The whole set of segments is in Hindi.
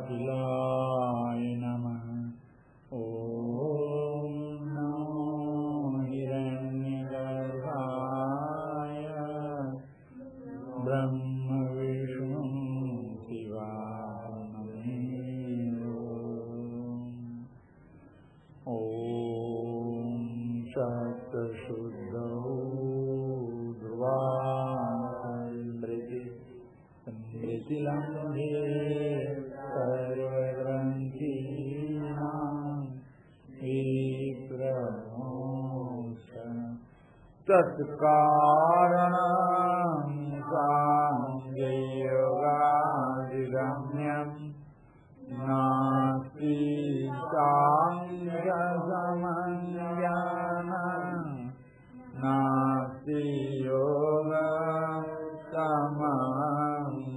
अखिलाय नमः। ओम नमो हिरण्यगर्भाय ब्रह्म विष्णु शिवाय ओम सप्तशुद्धौ स्मृतिलम्भे सर्वग्रन्थीनां विप्रमोच तत्कारणं साङ्गयोगादिगम्यं नास्ति साङ्गसमज्ञानं नास्ति योगसमं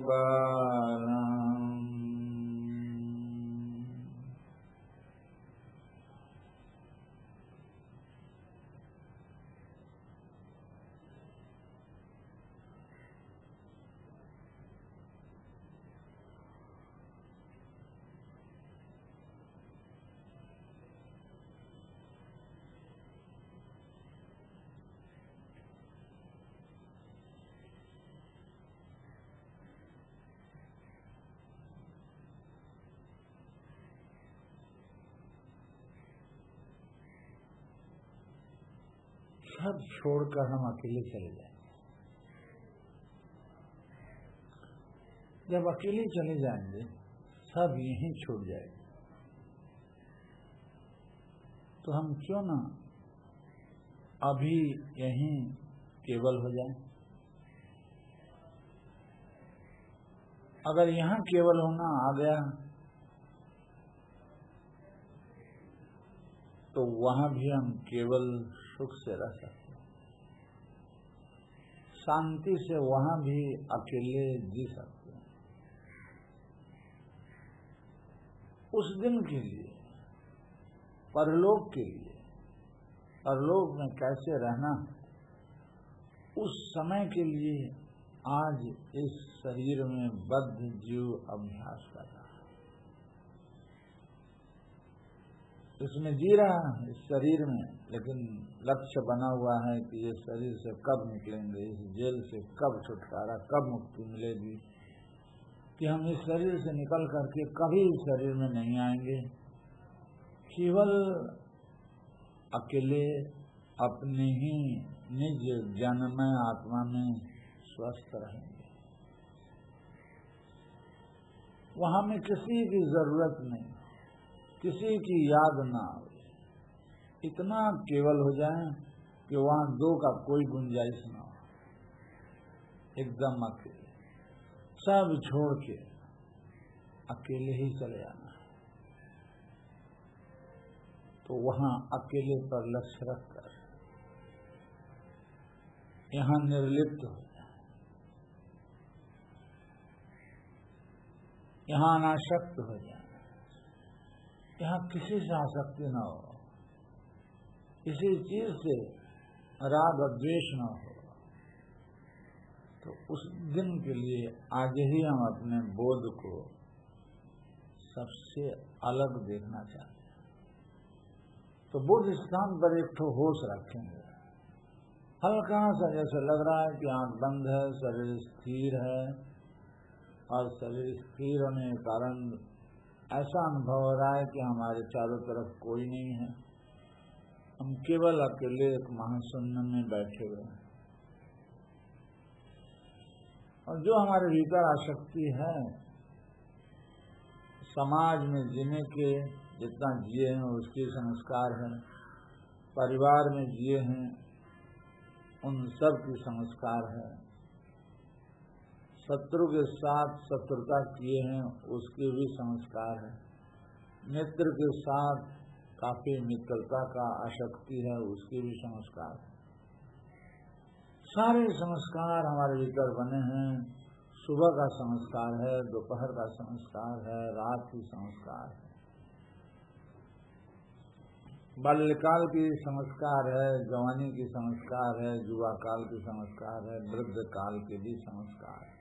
बलम्। सब छोड़कर हम अकेले चले जाएंगे। जब अकेले चले जाएंगे सब यहीं छूट जाएगा, तो हम क्यों ना अभी यहीं केवल हो जाएं। अगर यहाँ केवल होना आ गया तो वहां भी हम केवल सुख से रह सकते हैं, शांति से वहां भी अकेले जी सकते हैं। उस दिन के लिए, परलोक के लिए, परलोक में कैसे रहना, उस समय के लिए आज इस शरीर में बद्ध जीव अभ्यास कर रहा है। इसमें जी रहा है इस शरीर में, लेकिन लक्ष्य बना हुआ है कि ये शरीर से कब निकलेंगे, इस जेल से कब छुटकारा, कब मुक्ति मिलेगी, कि हम इस शरीर से निकल करके कभी इस शरीर में नहीं आएंगे, केवल अकेले अपने ही निज ज्ञानमय आत्मा में स्वस्थ रहेंगे। वहां में किसी की जरूरत नहीं, किसी की याद ना आवे, इतना केवल हो जाए कि वहां दो का कोई गुंजाइश ना हो, एकदम अकेले, सब छोड़ के अकेले ही चले आना है। तो वहां अकेले पर लक्ष्य रखकर यहाँ निर्लिप्त हो जाए, यहाँ अनासक्त हो जाए, यहाँ किसी से आसक्ति न हो, किसी चीज से राग और द्वेष न हो। तो उस दिन के लिए आज ही हम अपने बोध को सबसे अलग देखना चाहते हैं। तो बोध स्थान पर एक ठो होश रखेंगे, हल्का सा जैसे लग रहा है कि आंख बंद है, शरीर स्थिर है, और शरीर स्थिर होने के कारण ऐसा अनुभव हो रहा है कि हमारे चारों तरफ कोई नहीं है, हम केवल अकेले एक महाशून्य में बैठे हुए हैं। और जो हमारे भीतर आसक्ति है, समाज में जीने के जितना जिए हैं उसके संस्कार है, परिवार में जिए हैं उन सब की संस्कार है, शत्रु के साथ शत्रुता किए हैं उसके भी संस्कार है, मित्र के साथ काफी मित्रता का आसक्ति है उसके भी संस्कार है। सारे संस्कार हमारे भीतर बने हैं। सुबह का संस्कार है, दोपहर का संस्कार है, रात की संस्कार है, बाल्यकाल की संस्कार है, जवानी की संस्कार है, युवा काल की संस्कार है, वृद्ध काल के भी संस्कार है।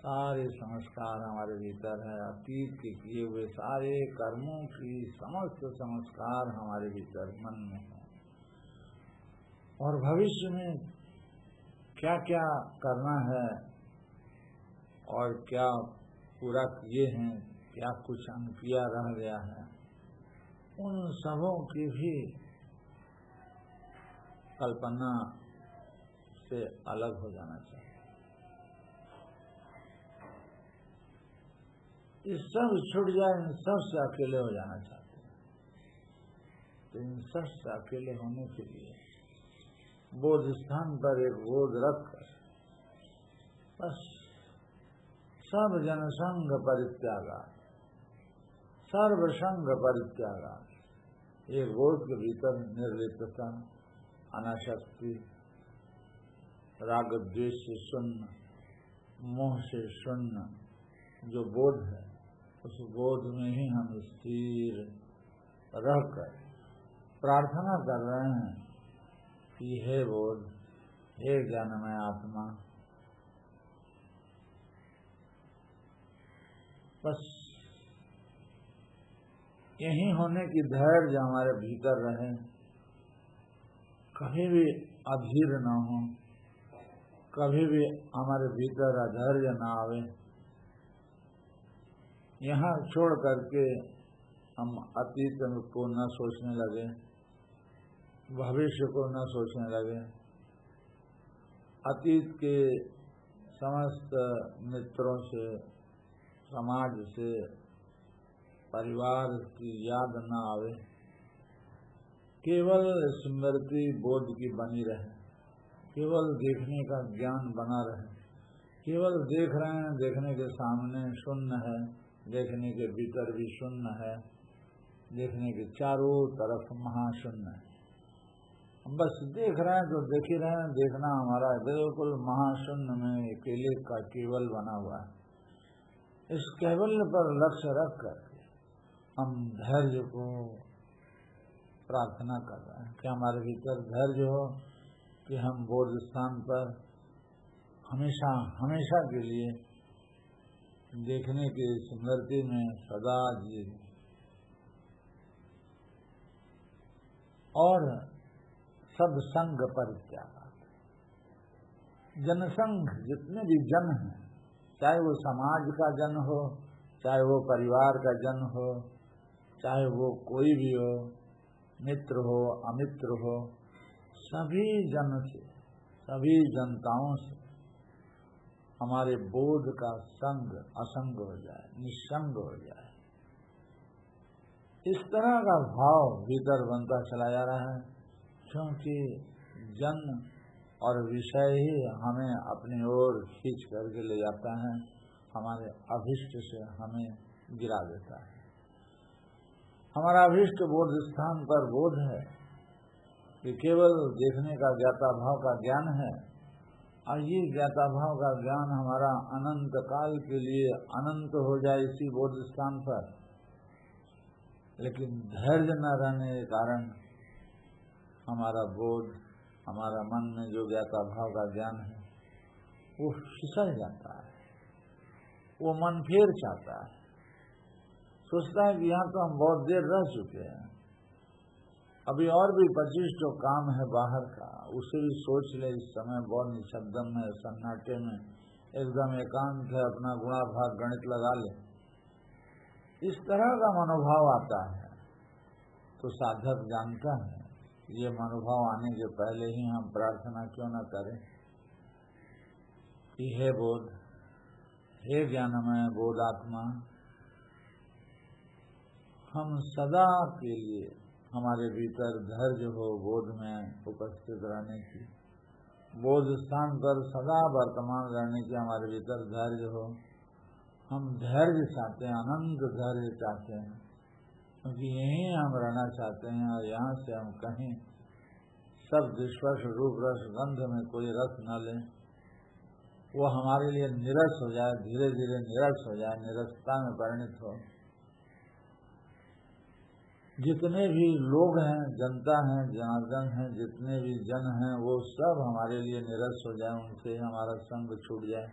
सारे संस्कार हमारे भीतर है, अतीत के किए हुए सारे कर्मों की समस्त संस्कार हमारे भीतर मन में है, और भविष्य में क्या क्या करना है और क्या पूरा किए हैं, क्या कुछ अनकिया रह गया है, उन सबों की भी कल्पना से अलग हो जाना चाहिए। ये सब छूट जाए, इन सब से अकेले हो जाना चाहते हैं। तो इन सब से अकेले होने के लिए बोध स्थान पर एक बोध रखकर बस सब जनसंग परित्यागा, सर्व संग परित्यागा, एक बोध के भीतर निर्लिप्तता, अनासक्ति, राग द्वेष से शून्य, मोह से शून्य जो बोध है, उस बोध में ही हम स्थिर रहकर प्रार्थना कर रहे हैं कि हे बोध, हे ज्ञानमय आत्मा, बस यही होने की धैर्य हमारे भीतर रहे, कभी भी अधीर न हो, कभी भी हमारे भीतर अधैर्य न आवे। यहाँ छोड़ करके हम अतीत को न सोचने लगे, भविष्य को न सोचने लगे, अतीत के समस्त मित्रों से, समाज से, परिवार की याद न आवे, केवल स्मृति बोध की बनी रहे, केवल देखने का ज्ञान बना रहे, केवल देख रहे हैं, देखने के सामने शून्य है, देखने के भीतर भी शून्य है, देखने के चारों तरफ महाशून्य है। बस देख रहे हैं तो देख ही रहे हैं, देखना हमारा बिल्कुल महाशून्य में अकेले का केवल बना हुआ है। इस कैवल्य पर लक्ष्य रख कर हम धैर्य को प्रार्थना कर रहे हैं कि हमारे भीतर धैर्य हो, कि हम बोध स्थान पर हमेशा हमेशा के लिए देखने की स्मृति में सदा जी, और सब संग परित्याग, जनसंग, जितने भी जन हैं, चाहे वो समाज का जन हो, चाहे वो परिवार का जन हो, चाहे वो कोई भी हो, मित्र हो अमित्र हो, सभी जन से, सभी जनताओं से हमारे बोध का संग असंग हो जाए, निसंग हो जाए। इस तरह का भाव भीतर बनता चला जा रहा है, क्योंकि जन और विषय ही हमें अपनी ओर खींच करके ले जाता है, हमारे अभिष्ट से हमें गिरा देता है। हमारा अभिष्ट बोध स्थान पर बोध है कि केवल देखने का ज्ञाता भाव का ज्ञान है, और ये ज्ञाता भाव का ज्ञान हमारा अनंत काल के लिए अनंत हो जाए इसी बोध स्थान पर। लेकिन धैर्य न रहने के कारण हमारा बोध, हमारा मन में जो ज्ञाता भाव का ज्ञान है वो फिसल जाता है, वो मन फेर चाहता है, सोचता है कि यहाँ तो हम बहुत देर रह चुके हैं, अभी और भी 25 जो काम है बाहर का, उसे भी सोच ले। इस समय बहुत निशब्दम है, सन्नाटे में एकदम एकांत है, अपना गुणा भाग गणित लगा ले, इस तरह का मनोभाव आता है। तो साधक जानता है ये मनोभाव आने के पहले ही हम प्रार्थना क्यों न करें कि हे बोध, हे ज्ञानमय बोधात्मा, हम सदा के लिए हमारे भीतर धैर्य हो बोध में उपस्थित रहने की, बोध स्थान पर सदा वर्तमान रहने की हमारे भीतर धैर्य हो। हम धैर्य चाहते हैं, अनंत धैर्य चाहते हैं, क्योंकि यहीं हम रहना चाहते हैं, और यहाँ से हम कहीं शब्द स्पर्श रूप रस गंध में कोई रस न लें, वो हमारे लिए निरस हो जाए, धीरे धीरे निरस हो जाए, निरसता में परिणित हो। जितने भी लोग हैं, जनता हैं, जनार्दन हैं, जितने भी जन हैं, वो सब हमारे लिए निरस हो जाए, उनसे हमारा संग छूट जाए,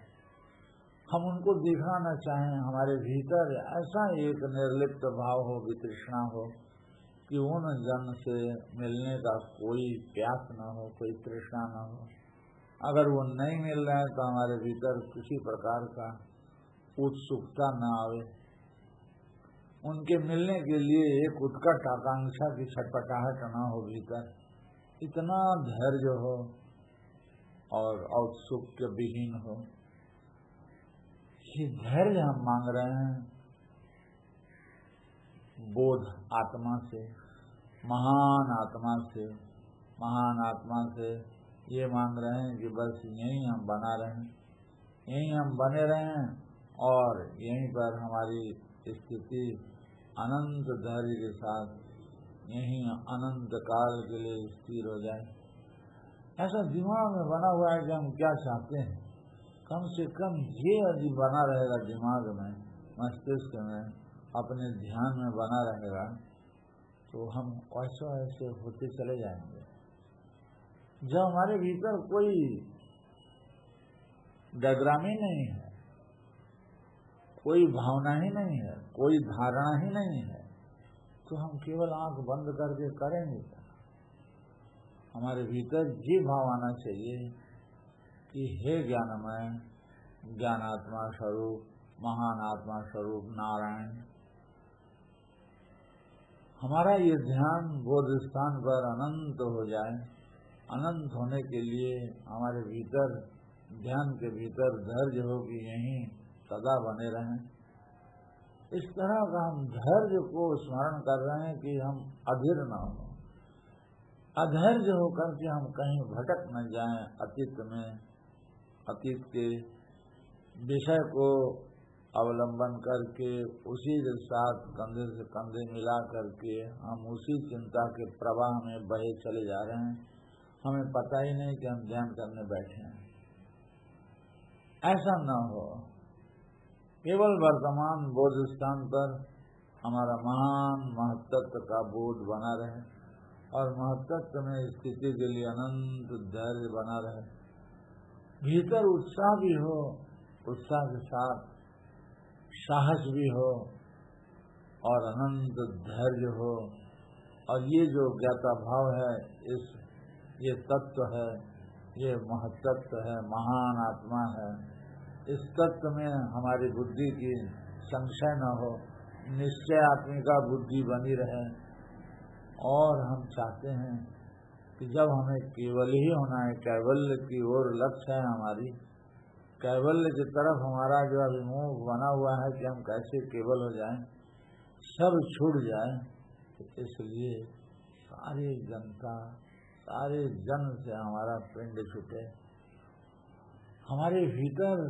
हम उनको देखना न चाहें, हमारे भीतर ऐसा एक निर्लिप्त भाव हो, वितृष्णा हो कि उन जन से मिलने का कोई प्यास न हो, कोई तृष्णा न हो। अगर वो नहीं मिल रहे हैं तो हमारे भीतर किसी प्रकार का उत्सुकता न आवे, उनके मिलने के लिए एक उत्कट आकांक्षा की छटपटाहट न हो भीतर, इतना धैर्य हो और औत्सुक्य विहीन हो। ये धैर्य हम मांग रहे हैं बोध आत्मा से, महान आत्मा से। महान आत्मा से ये मांग रहे हैं कि बस यहीं हम बना रहें, यहीं हम बने रहें और यहीं पर हमारी स्थिति अनंत धैर्य के साथ यहीं अनंत काल के लिए स्थिर हो जाए। ऐसा दिमाग में बना हुआ है कि हम क्या चाहते हैं, कम से कम ये यदि बना रहेगा दिमाग में, मस्तिष्क में, अपने ध्यान में बना रहेगा तो हम ऐसे ऐसे होते चले जाएंगे। जब हमारे भीतर कोई डायग्राम ही नहीं है, कोई भावना ही नहीं है, कोई धारणा ही नहीं है, तो हम केवल आंख बंद करके करेंगे क्या? हमारे भीतर ये भाव आना चाहिए कि हे ज्ञानमय, ज्ञानात्मा स्वरूप, महान आत्मा स्वरूप नारायण, हमारा ये ध्यान बोध स्थान पर अनंत हो जाए। अनंत होने के लिए हमारे भीतर, ध्यान के भीतर धैर्य हो कि यहीं सदा बने रहें। इस तरह का हम धैर्य को स्मरण कर रहे हैं कि हम अधीर न हो, अधैर्य होकर के हम कहीं भटक न जाएं अतीत में, अतीत के विषय को अवलंबन करके उसी के साथ कंधे से कंधे मिला करके हम उसी चिंता के प्रवाह में बहे चले जा रहे हैं। हमें पता ही नहीं कि हम ध्यान करने बैठे हैं। ऐसा न हो, केवल वर्तमान बोध स्थान पर हमारा महान महत्त्व का बोध बना रहे और महत्त्व में स्थिति के लिए अनंत धैर्य बना रहे। भीतर उत्साह भी हो, उत्साह के साथ साहस भी हो और अनंत धैर्य हो। और ये जो ज्ञाता भाव है, ये तत्व है, ये महत्त्व है, महान आत्मा है, इस तत्व में हमारी बुद्धि की संशय न हो, निश्चय आत्मिका बुद्धि बनी रहे। और हम चाहते हैं कि जब हमें केवल ही होना है, कैवल्य की ओर लक्ष्य है हमारी, कैवल्य की तरफ हमारा जो अभिमुख बना हुआ है कि हम कैसे केवल हो जाएं, सब छूट जाए, तो इसलिए सारी जनता, सारे जन से हमारा पिंड छूटे। हमारे भीतर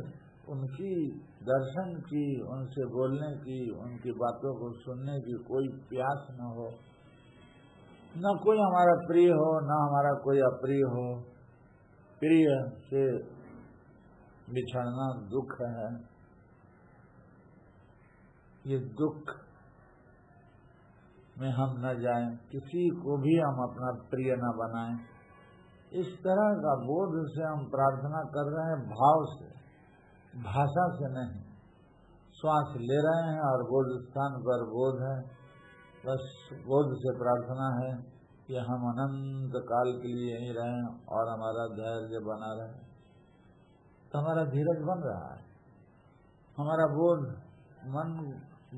उनकी दर्शन की, उनसे बोलने की, उनकी बातों को सुनने की कोई प्यास न हो, न कोई हमारा प्रिय हो, न हमारा कोई अप्रिय हो। प्रिय से बिछड़ना दुख है, ये दुख में हम न जाएं, किसी को भी हम अपना प्रिय न बनाएं। इस तरह का बोध से हम प्रार्थना कर रहे हैं, भाव से, भाषा से नहीं। श्वास ले रहे हैं और बोध स्थान पर बोध है, बस बोध से प्रार्थना है कि हम अनंत काल के लिए यहीं रहें और हमारा धैर्य बना रहे। तो हमारा धीरज बन रहा है, हमारा बोध, मन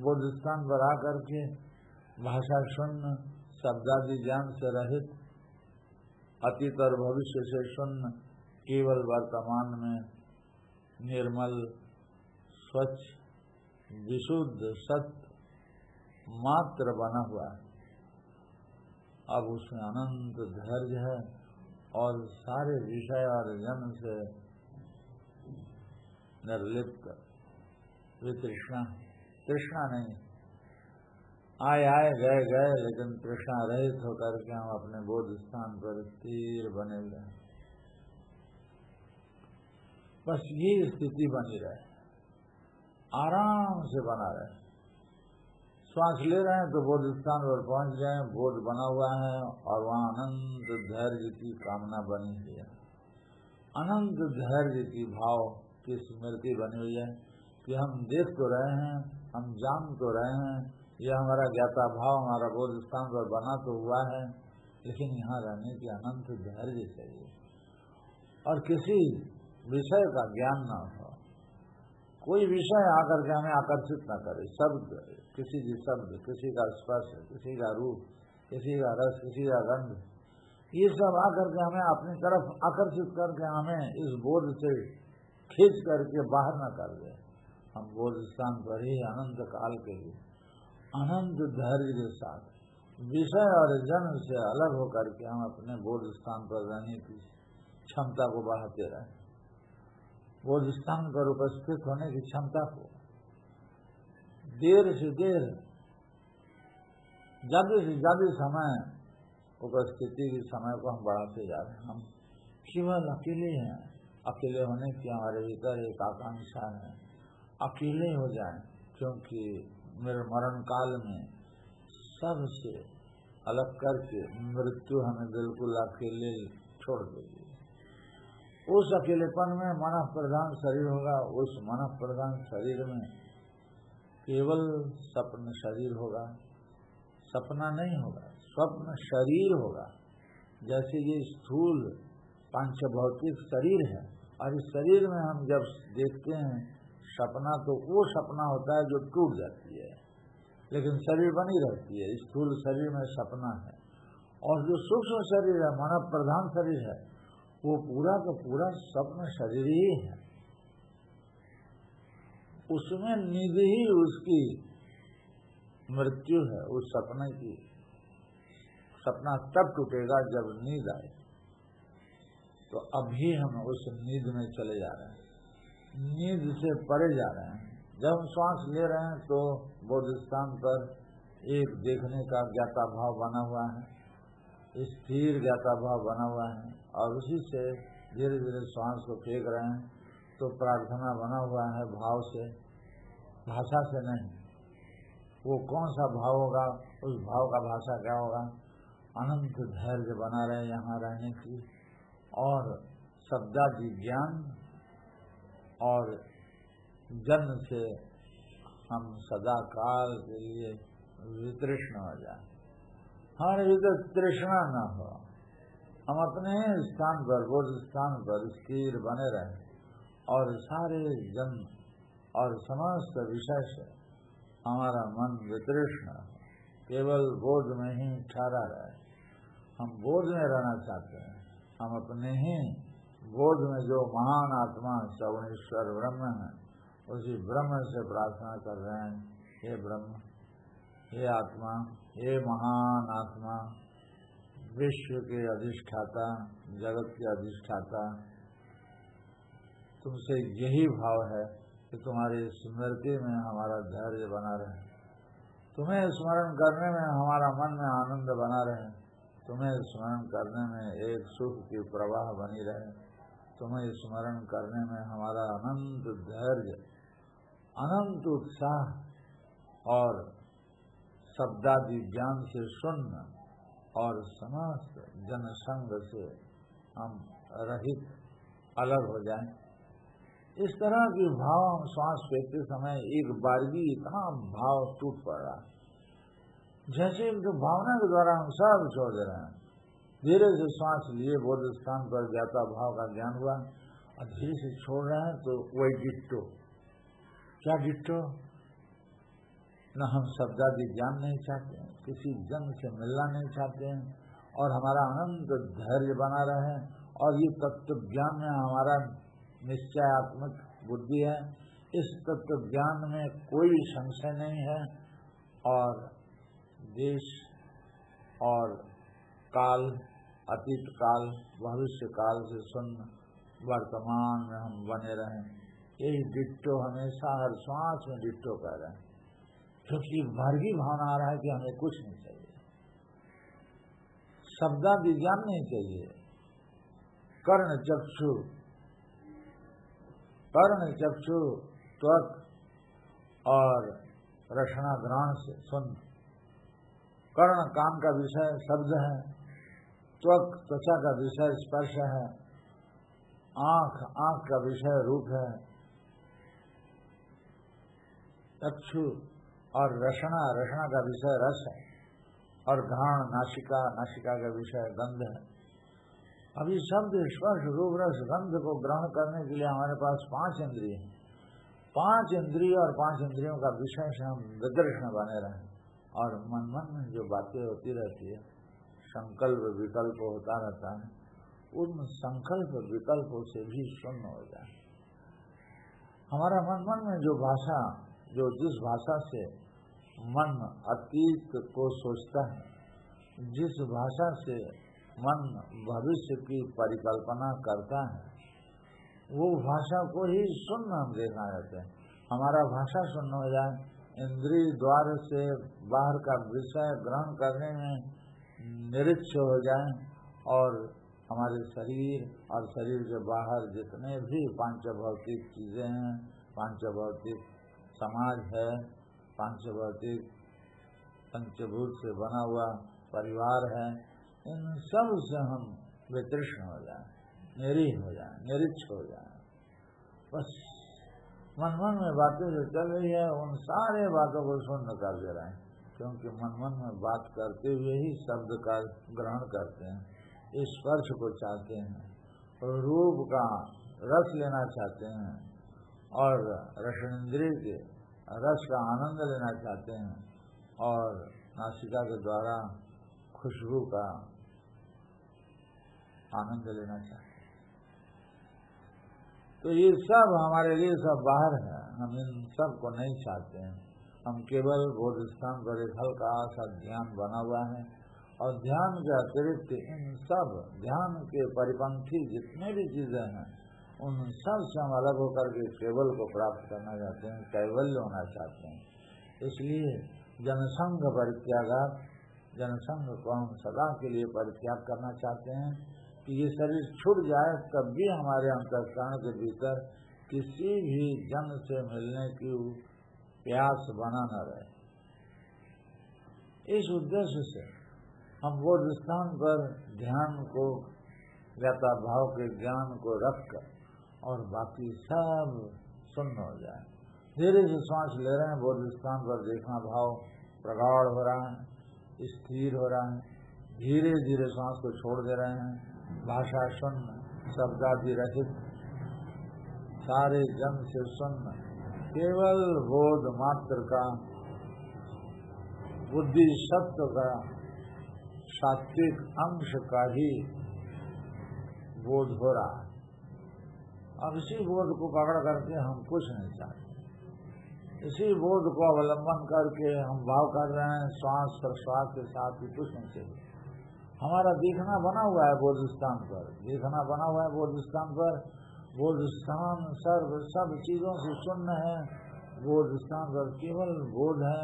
बोध स्थान पर आकर के भाषा शून्य, शब्दादि ज्ञान से रहित, अतीत और भविष्य से शून्य, केवल वर्तमान में निर्मल, स्वच्छ, विशुद्ध सत्य मात्र बना हुआ है। अब उसमें अनंत धैर्य है और सारे विषय और जन से निर्लिप्त, वितृष्णा, तृष्णा नहीं, आए गए गए, लेकिन तृष्णा रहित होकर के हम अपने बोध स्थान पर स्थिर बने हुए। बस ये स्थिति बनी रहे, आराम से बना रहे। श्वास ले रहे हैं तो बोध स्थान पर पहुंच जाए, बोध बना हुआ है और वहाँ अनंत धैर्य की कामना बनी हुई है, अनंत धैर्य की भाव की स्मृति बनी हुई है। कि हम देख तो रहे हैं, हम जान तो रहे हैं, ये हमारा ज्ञाता भाव हमारा बोध स्थान पर बना तो हुआ है, लेकिन यहाँ रहने की अनंत धैर्य चाहिए और किसी विषय का ज्ञान न हो, कोई विषय आकर के हमें आकर्षित न करे। शब्द, किसी की शब्द, किसी का स्पर्श, किसी का रूप, किसी का रस, किसी का गंध, ये सब आकर के हमें अपनी तरफ आकर्षित करके हमें इस बोध से खींच करके बाहर न कर दे। हम बोध स्थान पर ही अनंत काल के लिए अनंत धैर्य के साथ विषय और जन से अलग होकर के हम अपने बोध स्थान पर रहने की क्षमता को बढ़ाते रहे। बोध स्थान पर उपस्थित होने की क्षमता को देर से देर, ज्यादा से ज्यादा समय उपस्थिति के समय को हम बढ़ाते जा रहे हैं। हम केवल अकेले हैं, अकेले होने की हमारे भीतर एक आकांक्षा है, अकेले हो जाएं, क्योंकि मेरे मरण काल में सबसे अलग करके मृत्यु हमें बिल्कुल अकेले छोड़ देगी। उस अकेलेपन में मन प्रधान शरीर होगा, उस मन प्रधान शरीर में केवल स्वप्न शरीर होगा, सपना नहीं होगा, स्वप्न शरीर होगा। जैसे ये स्थूल पांचभौतिक शरीर है और इस शरीर में हम जब देखते हैं सपना, तो वो सपना होता है जो टूट जाती है, लेकिन शरीर बनी रहती है। स्थूल शरीर में सपना है और जो सूक्ष्म शरीर है, मन प्रधान शरीर है, वो पूरा का पूरा स्वप्न शरीर ही है। उसमें नींद ही उसकी मृत्यु है, उस सपने की। सपना तब टूटेगा जब नींद आए। तो अभी हम उस नींद में चले जा रहे हैं, नींद से परे जा रहे हैं। जब हम श्वास ले रहे हैं तो बोध स्थान पर एक देखने का ज्ञाता भाव बना हुआ है, स्थिर ज्ञाता भाव बना हुआ है और उसी से धीरे धीरे श्वास को फेंक रहे हैं। तो प्रार्थना बना हुआ है भाव से, भाषा से नहीं। वो कौन सा भाव होगा, उस भाव का भाषा क्या होगा? अनंत धैर्य बना रहे यहाँ रहने की और शब्दादि ज्ञान और जन्म से हम सदा काल के लिए वितृष्ण हो जाए। हमारे भीतर तृष्णा न हो, हम अपने स्थान पर, बोध स्थान पर स्थिर बने रहें और सारे जन्म और समस्त विषय से हमारा मन वितृष्ण हो, केवल बोध में ही ठहरा रहे। हम बोध में रहना चाहते हैं। हम अपने ही बोध में जो महान आत्मा सगुणेश्वर ब्रह्म है, उसी ब्रह्म से प्रार्थना कर रहे हैं, हे ब्रह्म, हे आत्मा, हे महान आत्मा, विश्व के अधिष्ठाता, जगत के अधिष्ठाता, तुमसे यही भाव है कि तुम्हारी स्मृति में हमारा धैर्य बना रहे, तुम्हें स्मरण करने में हमारा मन में आनंद बना रहे, तुम्हें स्मरण करने में एक सुख की प्रवाह बनी रहे, तुम्हें स्मरण करने में हमारा अनंत धैर्य, अनंत उत्साह और शब्दादि ज्ञान से शून्य और समस्त जनसंग से हम रहित अलग हो जाएं। इस तरह की भाव हम श्वास फेंकते समय एक बार भी इतना भाव टूट पड़ा, जैसे जो भावना के द्वारा हम सब छोड़ दे रहे हैं। धीरे से श्वास लिए, बोध स्थान पर ज्ञाता भाव का ज्ञान हुआ और धीरे से छोड़ रहे हैं। तो वही डिट्टो, क्या डिट्टो? न हम शब्दादि ज्ञान नहीं चाहते हैं, किसी जन से मिलना नहीं चाहते हैं और हमारा अनंत धैर्य बना रहे। और ये तत्व ज्ञान में हमारा निश्चयात्मक बुद्धि है, इस तत्व ज्ञान में कोई संशय नहीं है और देश और काल, अतीत काल, भविष्य काल से शून्य वर्तमान में हम बने रहें। यही डिट्टो हमेशा हर श्वास में डिट्टो कह रहे हैं, क्योंकि मार्गी भावना आ रहा है कि हमें कुछ नहीं चाहिए, शब्दादि ज्ञान नहीं चाहिए। कर्ण चक्षु त्वक और रसना ग्रहण से सुन। कर्ण कान का विषय शब्द है, त्वक त्वचा का विषय स्पर्श है, आँख का विषय रूप है, चक्षु और रसना, रसना का विषय रस है, और घ्राण नासिका, नासिका का विषय गंध है। अभी शब्द स्पर्श रूप रस गंध को ग्रहण करने के लिए हमारे पास 5 इंद्रिय हैं। 5 इंद्रिय और 5 इंद्रियों का विषय से हम विदृष्ण बने रहें, और मन में जो बातें होती रहती है, संकल्प विकल्प होता रहता है, उन संकल्प विकल्पों से भी शून्य हो जाए। हमारा मन में जो भाषा, जो जिस भाषा से मन अतीत को सोचता है, जिस भाषा से मन भविष्य की परिकल्पना करता है, वो भाषा को ही शून्य हम देखना चाहते हैं। हमारा भाषा शून्य हो जाए, इंद्रिय द्वार से बाहर का विषय ग्रहण करने में निरीक्ष हो जाए, और हमारे शरीर और शरीर के बाहर जितने भी पांचभौतिक चीजें हैं, पांचभौतिक समाज है, पांचभौतिक पंचभूत से बना हुआ परिवार है, इन सब से हम वितृष्ण हो जाए, निरीह हो जाए, निरीक्ष हो जाए। बस मन में बातें जो चल रही है, उन सारे बातों को शून्य कर दे रहे हैं, क्योंकि मन में बात करते हुए ही शब्द का ग्रहण करते हैं, स्पर्श को चाहते हैं, और रूप का रस लेना चाहते हैं, और रसनेंद्रिय के रस का आनंद लेना चाहते हैं, और नासिका के द्वारा खुशबू का आनंद लेना चाहते हैं। तो ये सब हमारे लिए सब बाहर है, हम इन सब को नहीं चाहते हैं। हम केवल बोध स्थान पर एक हल्का सा ध्यान बना हुआ है, और ध्यान के अतिरिक्त इन सब ध्यान के परिपंथी जितने भी चीजें हैं, उन सब से हम अलग होकर के केवल को प्राप्त करना चाहते हैं, कैवल्य होना चाहते हैं। इसलिए जनसंघ परित्यागात, जनसंघ को हम सदा के लिए परित्याग करना चाहते हैं, कि ये शरीर छूट जाए तब भी हमारे अंतःकरण के भीतर किसी भी जन से मिलने की प्यास बना न रहे। इस उद्देश्य से हम वो स्थान पर ध्यान को, व्यथा भाव के ज्ञान को रखकर, और बाकी सब शून्य हो जाए। धीरे से सांस ले रहे हैं, बोध स्थान पर देखना भाव प्रगाढ़ हो रहा है, स्थिर हो रहा है, धीरे धीरे सांस को छोड़ दे रहे हैं। भाषा शून्य, शब्दादि रहित, सारे जन से शून्य, केवल बोध मात्र का, बुद्धि सत्व का, सात्विक अंश का ही बोध हो रहा है। अब इसी बोध को पकड़ करके हम कुछ नहीं चाहते, इसी बोध को अवलंबन करके हम भाव कर रहे हैं, श्वास प्रश्वास के साथ ही कुछ नहीं चाहिए। हमारा देखना बना हुआ है बोध स्थान पर, देखना बना हुआ है बोध स्थान पर। बोध स्थान सर्व सब चीजों से शून्य है, बोध स्थान पर केवल बोध है,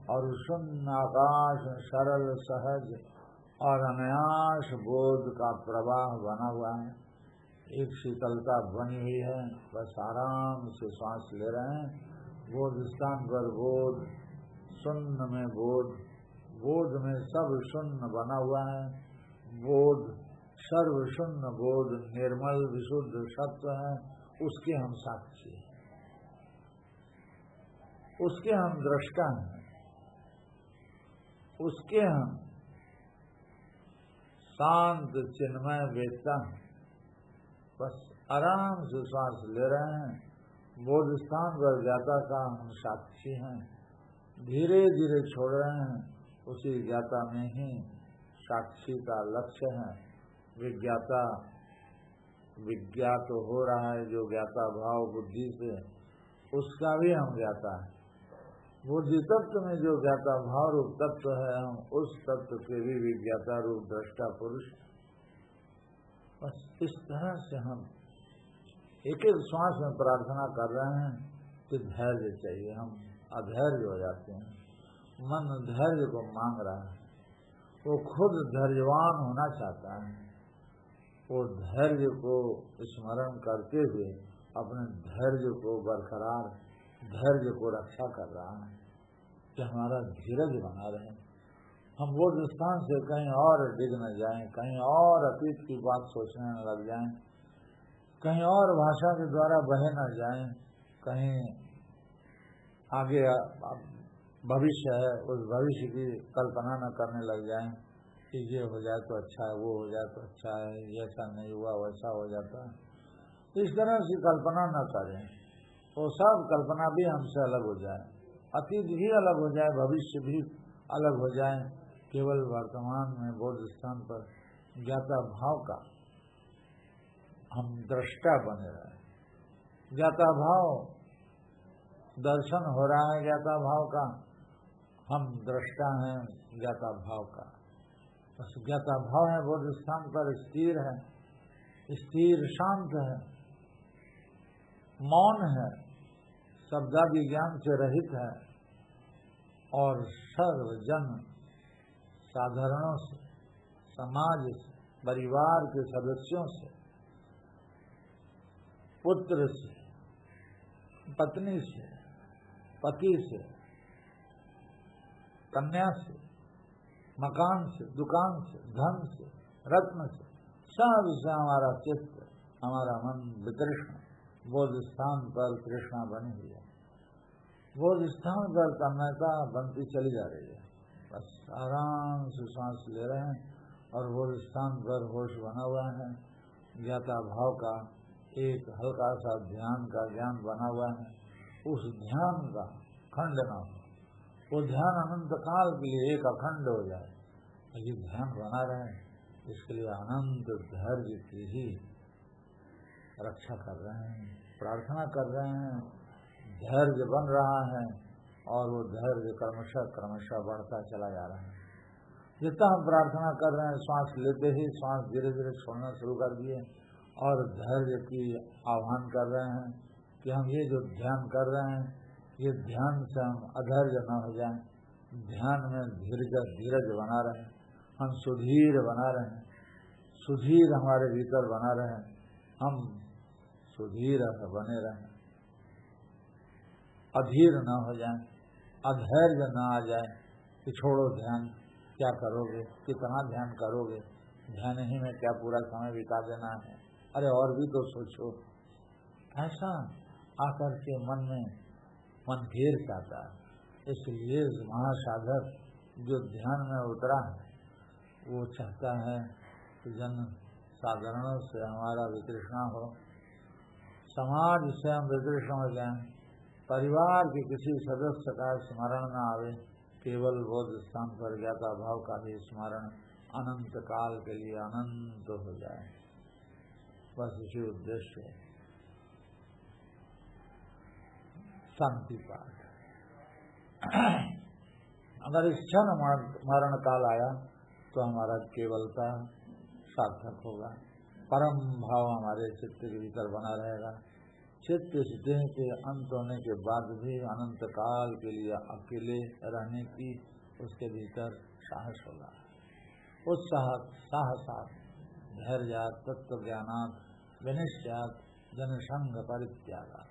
और शून्य आकाश सरल सहज और अनायास बोध का प्रवाह बना हुआ है। एक शीतलता बनी हुई है, बस आराम से सांस ले रहे हैं। बोध स्थान पर बोध, शून्य में बोध, बोध में सब शून्य बना हुआ है। बोध सर्व शून्य बोध निर्मल विशुद्ध सत्य है, उसके हम साक्षी हैं, उसके हम दृष्टा हैं, उसके हम शांत चिन्मय वेदता है। बस आराम से श्वास ले रहे हैं, बोध स्थान पर ज्ञाता का हम साक्षी हैं, धीरे धीरे छोड़ रहे हैं, उसी ज्ञाता में ही साक्षी का लक्ष्य है। विज्ञाता विज्ञात हो रहा है, जो ज्ञाता भाव बुद्धि से, उसका भी हम ज्ञाता है। बुद्धि तत्व में जो ज्ञाता भाव रूप तत्व है, हम उस तत्व के भी विज्ञाता रूप दृष्टा पुरुष। बस इस तरह से हम एक एक श्वास में प्रार्थना कर रहे हैं कि धैर्य चाहिए। हम अधैर्य हो जाते हैं, मन धैर्य को मांग रहा है, वो खुद धैर्यवान होना चाहता है, वो धैर्य को स्मरण करते हुए अपने धैर्य को बरकरार, धैर्य को रक्षा कर रहा है कि हमारा धीरज बना रहे। हम वो स्थान से कहीं और डिग न जाएं, कहीं और अतीत की बात सोचने न लग जाएं, कहीं और भाषा के द्वारा बहे न जाएं, कहीं आगे भविष्य है, उस भविष्य की कल्पना न करने लग जाएं कि ये हो जाए तो अच्छा है, वो हो जाए तो अच्छा है, ये ऐसा नहीं हुआ वैसा हो जाता है, तो इस तरह से कल्पना न करें। वो सब कल्पना भी हमसे अलग हो जाए, अतीत भी अलग हो जाए, भविष्य भी अलग हो जाए, केवल वर्तमान में बोध स्थान पर ज्ञाता भाव का हम दृष्टा बने रहे। ज्ञाता भाव दर्शन हो रहा है, ज्ञाता भाव का हम दृष्टा हैं, ज्ञाता भाव का बस ज्ञाता भाव है, बोध स्थान पर स्थिर है, स्थिर शांत है, मौन है, शब्दादि ज्ञान से रहित है और सर्व जन साधारणों से, समाज से, परिवार के सदस्यों से, पुत्र से, पत्नी से, पति से, कन्या से, मकान से, दुकान से, धन से, रत्न से, सब से हमारा चित्त, हमारा मन वितृष्ण बोध स्थान पर तृष्णा बनी हुई है। बोध स्थान पर तन्मयता बनती चली जा रही है। बस आराम से सांस ले रहे हैं और बोध स्थान पर होश बना हुआ है, ज्ञाता भाव का एक हल्का सा ध्यान का ज्ञान बना हुआ है। उस ध्यान का खंड न हो, वो ध्यान अनंत काल के लिए एक अखंड हो जाए, ये ध्यान बना रहे, इसके लिए अनंत धैर्य की ही रक्षा कर रहे हैं, प्रार्थना कर रहे हैं। धैर्य बन रहा है और वो धैर्य क्रमशः बढ़ता चला जा रहा है। जितना हम प्रार्थना कर रहे हैं, श्वास लेते ही श्वास धीरे धीरे छोड़ना शुरू कर दिए और धैर्य की आह्वान कर रहे हैं कि हम ये जो ध्यान कर रहे हैं, ये ध्यान से हम अधैर्य न हो जाएं, ध्यान में धीरज बना रहे, हम सुधीर बना रहे, सुधीर हमारे भीतर बना रहे, हम सुधीर बने रहें, अधीर न हो जाएं, अधैर्य न आ जाए कि छोड़ो ध्यान, क्या करोगे, कितना ध्यान करोगे, ध्यान ही में क्या पूरा समय बिता देना है, अरे और भी तो सोचो। ऐसा आकर के मन में मन घेर जाता है। इसलिए महासाधक जो ध्यान में उतरा है वो चाहता है कि जन साधारणों से हमारा वितृष्णा हो, समाज से हम वितृष्ण हो जाएं, परिवार के किसी सदस्य का स्मरण न आवे, केवल बोध स्थान पर ज्ञाता भाव का ही स्मरण अनंत काल के लिए अनंत हो जाए, बस इसी उद्देश्य है। शांति पाठ। अगर इस क्षण मरण काल आया तो हमारा केवलता सार्थक होगा, परम भाव हमारे चित्त के भीतर बना रहेगा। चित्त इस देह के अंत होने के बाद भी अनंत काल के लिए अकेले रहने की उसके भीतर साहस होगा। उत्साह साहसात धैर्यात तत्व ज्ञानात विनिश्चयात जनसंग परित्यागात,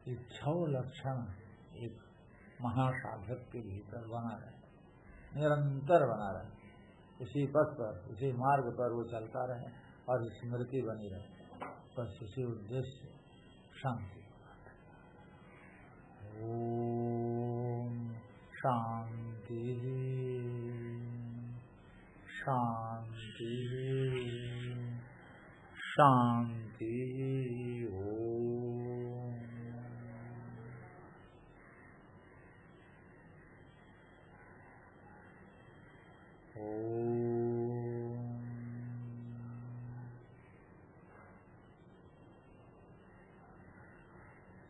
ये 6 लक्षण एक महासाधक के भीतर बना रहे, निरंतर बना रहे, इसी पथ पर इसी मार्ग पर वो चलता रहे और स्मृति बनी रहे, बस इसी उद्देश्य शांति। ओम शांति शांति शांति।